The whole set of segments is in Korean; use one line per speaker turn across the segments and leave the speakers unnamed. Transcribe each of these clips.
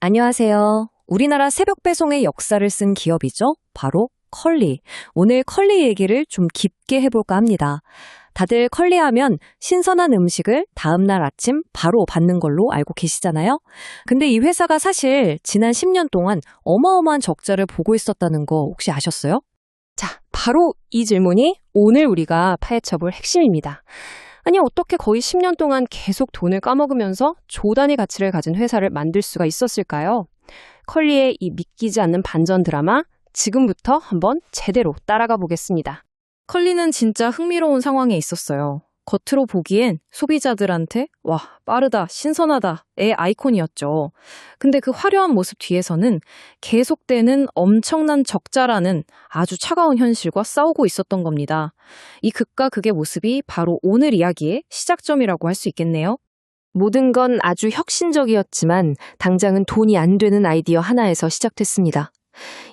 안녕하세요. 우리나라 새벽 배송의 역사를 쓴 기업이죠. 바로 컬리. 오늘 컬리 얘기를 좀 깊게 해볼까 합니다. 다들 컬리 하면 신선한 음식을 다음날 아침 바로 받는 걸로 알고 계시잖아요. 근데 이 회사가 사실 지난 10년 동안 어마어마한 적자를 보고 있었다는 거 혹시 아셨어요? 자, 바로 이 질문이 오늘 우리가 파헤쳐볼 핵심입니다. 아니, 어떻게 거의 10년 동안 계속 돈을 까먹으면서 조 단위 가치를 가진 회사를 만들 수가 있었을까요? 컬리의 이 믿기지 않는 반전 드라마, 지금부터 한번 제대로 따라가 보겠습니다. 컬리는 진짜 흥미로운 상황에 있었어요. 겉으로 보기엔 소비자들한테 와, 빠르다, 신선하다의 아이콘이었죠. 근데 그 화려한 모습 뒤에서는 계속되는 엄청난 적자라는 아주 차가운 현실과 싸우고 있었던 겁니다. 이 극과 극의 모습이 바로 오늘 이야기의 시작점이라고 할 수 있겠네요. 모든 건 아주 혁신적이었지만 당장은 돈이 안 되는 아이디어 하나에서 시작됐습니다.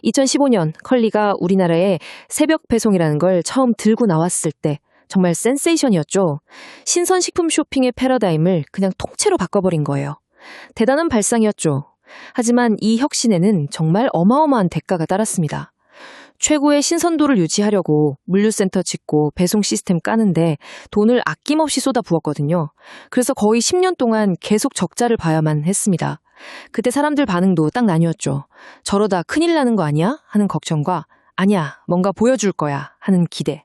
2015년 컬리가 우리나라에 새벽 배송이라는 걸 처음 들고 나왔을 때 정말 센세이션이었죠. 신선식품 쇼핑의 패러다임을 그냥 통째로 바꿔버린 거예요. 대단한 발상이었죠. 하지만 이 혁신에는 정말 어마어마한 대가가 따랐습니다. 최고의 신선도를 유지하려고 물류센터 짓고 배송 시스템 까는데 돈을 아낌없이 쏟아부었거든요. 그래서 거의 10년 동안 계속 적자를 봐야만 했습니다. 그때 사람들 반응도 딱 나뉘었죠. 저러다 큰일 나는 거 아니야? 하는 걱정과 아니야, 뭔가 보여줄 거야 하는 기대.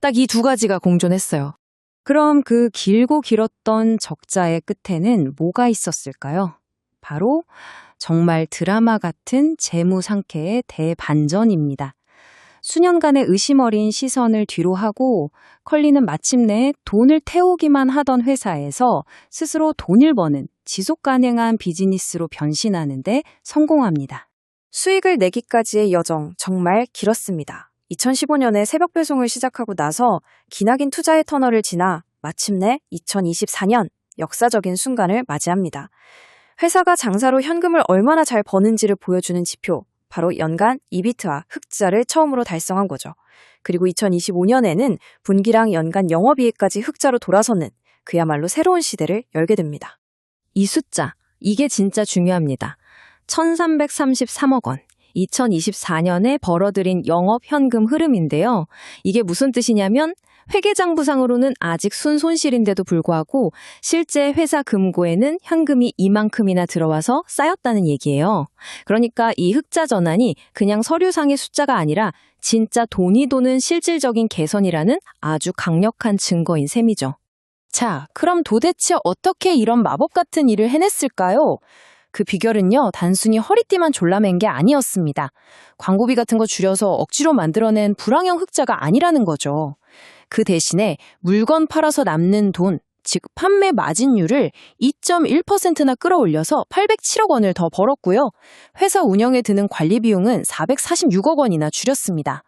딱 이 두 가지가 공존했어요. 그럼 그 길고 길었던 적자의 끝에는 뭐가 있었을까요? 바로 정말 드라마 같은 재무 상태의 대반전입니다. 수년간의 의심 어린 시선을 뒤로 하고 컬리는 마침내 돈을 태우기만 하던 회사에서 스스로 돈을 버는 지속 가능한 비즈니스로 변신하는 데 성공합니다. 수익을 내기까지의 여정 정말 길었습니다. 2015년에 새벽 배송을 시작하고 나서 기나긴 투자의 터널을 지나 마침내 2024년 역사적인 순간을 맞이합니다. 회사가 장사로 현금을 얼마나 잘 버는지를 보여주는 지표, 바로 연간 EBIT와 흑자를 처음으로 달성한 거죠. 그리고 2025년에는 분기랑 연간 영업이익까지 흑자로 돌아서는 그야말로 새로운 시대를 열게 됩니다. 이 숫자, 이게 진짜 중요합니다. 1,333억 원. 2024년에 벌어들인 영업 현금 흐름인데요. 이게 무슨 뜻이냐면 회계장부상으로는 아직 순손실인데도 불구하고 실제 회사 금고에는 현금이 이만큼이나 들어와서 쌓였다는 얘기예요. 그러니까 이 흑자 전환이 그냥 서류상의 숫자가 아니라 진짜 돈이 도는 실질적인 개선이라는 아주 강력한 증거인 셈이죠. 자, 그럼 도대체 어떻게 이런 마법 같은 일을 해냈을까요? 그 비결은요, 단순히 허리띠만 졸라맨 게 아니었습니다. 광고비 같은 거 줄여서 억지로 만들어낸 불황형 흑자가 아니라는 거죠. 그 대신에 물건 팔아서 남는 돈, 즉 판매 마진율을 2.1%나 끌어올려서 807억 원을 더 벌었고요. 회사 운영에 드는 관리 비용은 446억 원이나 줄였습니다.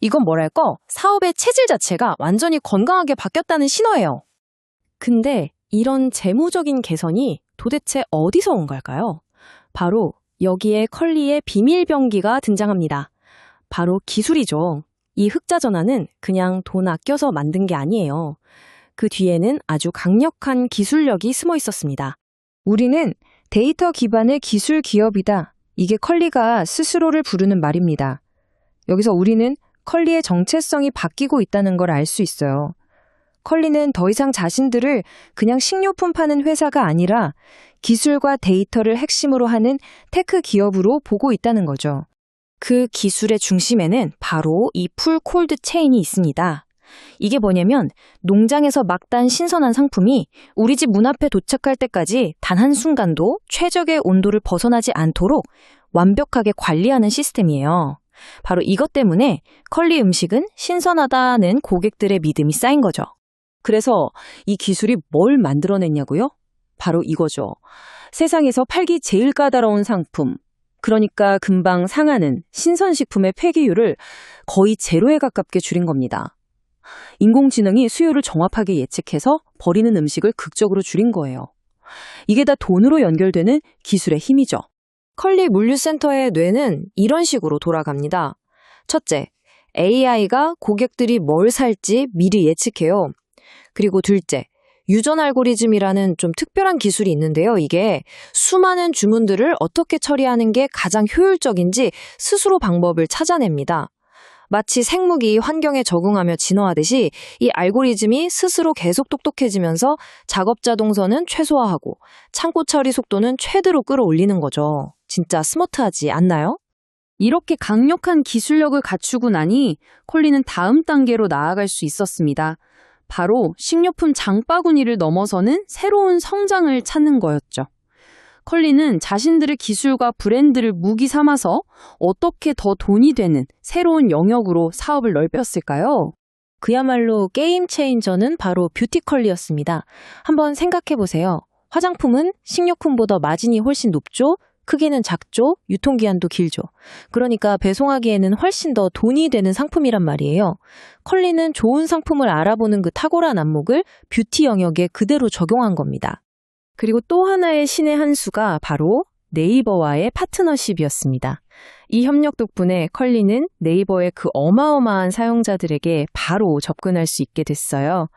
이건 뭐랄까? 사업의 체질 자체가 완전히 건강하게 바뀌었다는 신호예요. 근데 이런 재무적인 개선이 도대체 어디서 온 걸까요? 바로 여기에 컬리의 비밀병기가 등장합니다. 바로 기술이죠. 이 흑자 전환은 그냥 돈 아껴서 만든 게 아니에요. 그 뒤에는 아주 강력한 기술력이 숨어 있었습니다. 우리는 데이터 기반의 기술 기업이다. 이게 컬리가 스스로를 부르는 말입니다. 여기서 우리는 컬리의 정체성이 바뀌고 있다는 걸 알 수 있어요. 컬리는 더 이상 자신들을 그냥 식료품 파는 회사가 아니라 기술과 데이터를 핵심으로 하는 테크 기업으로 보고 있다는 거죠. 그 기술의 중심에는 바로 이 풀 콜드 체인이 있습니다. 이게 뭐냐면 농장에서 막 딴 신선한 상품이 우리 집 문 앞에 도착할 때까지 단 한순간도 최적의 온도를 벗어나지 않도록 완벽하게 관리하는 시스템이에요. 바로 이것 때문에 컬리 음식은 신선하다는 고객들의 믿음이 쌓인 거죠. 그래서 이 기술이 뭘 만들어냈냐고요? 바로 이거죠. 세상에서 팔기 제일 까다로운 상품, 그러니까 금방 상하는 신선식품의 폐기율을 거의 제로에 가깝게 줄인 겁니다. 인공지능이 수요를 정확하게 예측해서 버리는 음식을 극적으로 줄인 거예요. 이게 다 돈으로 연결되는 기술의 힘이죠. 컬리 물류센터의 뇌는 이런 식으로 돌아갑니다. 첫째, AI가 고객들이 뭘 살지 미리 예측해요. 그리고 둘째, 유전 알고리즘이라는 좀 특별한 기술이 있는데요. 이게 수많은 주문들을 어떻게 처리하는 게 가장 효율적인지 스스로 방법을 찾아냅니다. 마치 생물이 환경에 적응하며 진화하듯이 이 알고리즘이 스스로 계속 똑똑해지면서 작업자 동선은 최소화하고 창고 처리 속도는 최대로 끌어올리는 거죠. 진짜 스마트하지 않나요?
이렇게 강력한 기술력을 갖추고 나니 컬리는 다음 단계로 나아갈 수 있었습니다. 바로 식료품 장바구니를 넘어서는 새로운 성장을 찾는 거였죠. 컬리는 자신들의 기술과 브랜드를 무기 삼아서 어떻게 더 돈이 되는 새로운 영역으로 사업을 넓혔을까요?
그야말로 게임 체인저는 바로 뷰티컬리였습니다. 한번 생각해 보세요. 화장품은 식료품보다 마진이 훨씬 높죠? 크기는 작죠? 유통기한도 길죠. 그러니까 배송하기에는 훨씬 더 돈이 되는 상품이란 말이에요. 컬리는 좋은 상품을 알아보는 그 탁월한 안목을 뷰티 영역에 그대로 적용한 겁니다. 그리고 또 하나의 신의 한 수가 바로 네이버와의 파트너십이었습니다. 이 협력 덕분에 컬리는 네이버의 그 어마어마한 사용자들에게 바로 접근할 수 있게 됐어요.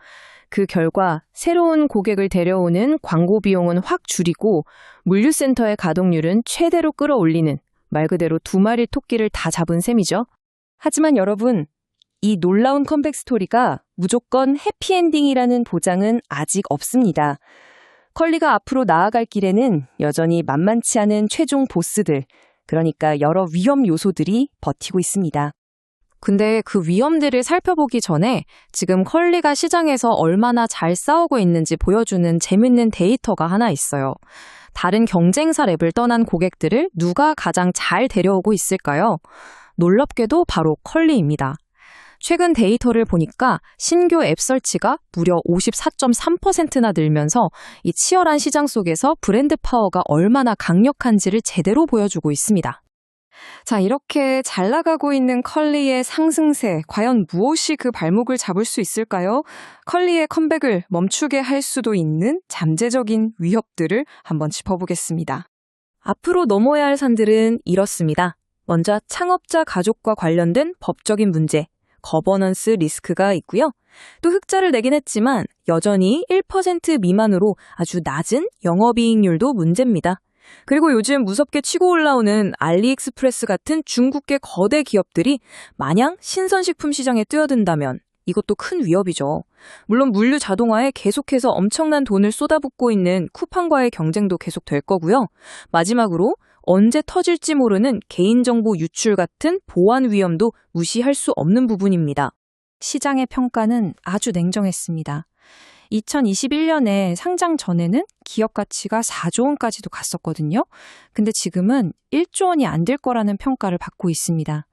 그 결과 새로운 고객을 데려오는 광고 비용은 확 줄이고 물류센터의 가동률은 최대로 끌어올리는 말 그대로 두 마리 토끼를 다 잡은 셈이죠. 하지만 여러분, 이 놀라운 컴백 스토리가 무조건 해피엔딩이라는 보장은 아직 없습니다. 컬리가 앞으로 나아갈 길에는 여전히 만만치 않은 최종 보스들, 그러니까 여러 위험 요소들이 버티고 있습니다. 근데 그 위험들을 살펴보기 전에 지금 컬리가 시장에서 얼마나 잘 싸우고 있는지 보여주는 재밌는 데이터가 하나 있어요. 다른 경쟁사 랩을 떠난 고객들을 누가 가장 잘 데려오고 있을까요? 놀랍게도 바로 컬리입니다. 최근 데이터를 보니까 신규 앱 설치가 무려 54.3%나 늘면서 이 치열한 시장 속에서 브랜드 파워가 얼마나 강력한지를 제대로 보여주고 있습니다. 자, 이렇게 잘 나가고 있는 컬리의 상승세, 과연 무엇이 그 발목을 잡을 수 있을까요? 컬리의 컴백을 멈추게 할 수도 있는 잠재적인 위협들을 한번 짚어보겠습니다. 앞으로 넘어야 할 산들은 이렇습니다. 먼저 창업자 가족과 관련된 법적인 문제, 거버넌스 리스크가 있고요. 또 흑자를 내긴 했지만 여전히 1% 미만으로 아주 낮은 영업이익률도 문제입니다. 그리고 요즘 무섭게 치고 올라오는 알리익스프레스 같은 중국계 거대 기업들이 마냥 신선식품 시장에 뛰어든다면 이것도 큰 위협이죠. 물론 물류 자동화에 계속해서 엄청난 돈을 쏟아붓고 있는 쿠팡과의 경쟁도 계속 될 거고요. 마지막으로 언제 터질지 모르는 개인정보 유출 같은 보안 위험도 무시할 수 없는 부분입니다. 시장의 평가는 아주 냉정했습니다. 2021년에 상장 전에는 기업 가치가 4조 원까지도 갔었거든요. 근데 지금은 1조 원이 안 될 거라는 평가를 받고 있습니다.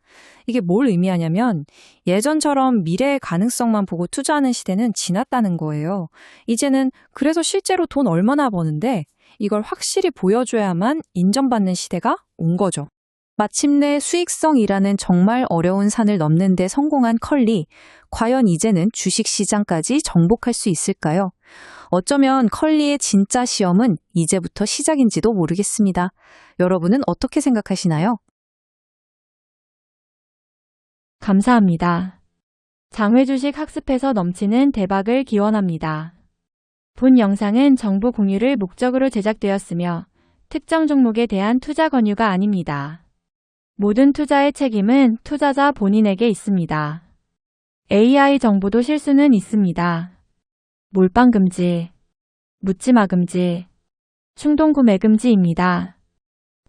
이게 뭘 의미하냐면 예전처럼 미래의 가능성만 보고 투자하는 시대는 지났다는 거예요. 이제는 그래서 실제로 돈 얼마나 버는데 이걸 확실히 보여줘야만 인정받는 시대가 온 거죠. 마침내 수익성이라는 정말 어려운 산을 넘는 데 성공한 컬리. 과연 이제는 주식시장까지 정복할 수 있을까요? 어쩌면 컬리의 진짜 시험은 이제부터 시작인지도 모르겠습니다. 여러분은 어떻게 생각하시나요?
감사합니다. 장외주식 학습에서 넘치는 대박을 기원합니다. 본 영상은 정보 공유를 목적으로 제작되었으며 특정 종목에 대한 투자 권유가 아닙니다. 모든 투자의 책임은 투자자 본인에게 있습니다. AI 정보도 실수는 있습니다. 몰빵 금지, 묻지마 금지, 충동 구매 금지입니다.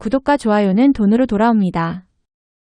구독과 좋아요는 돈으로 돌아옵니다.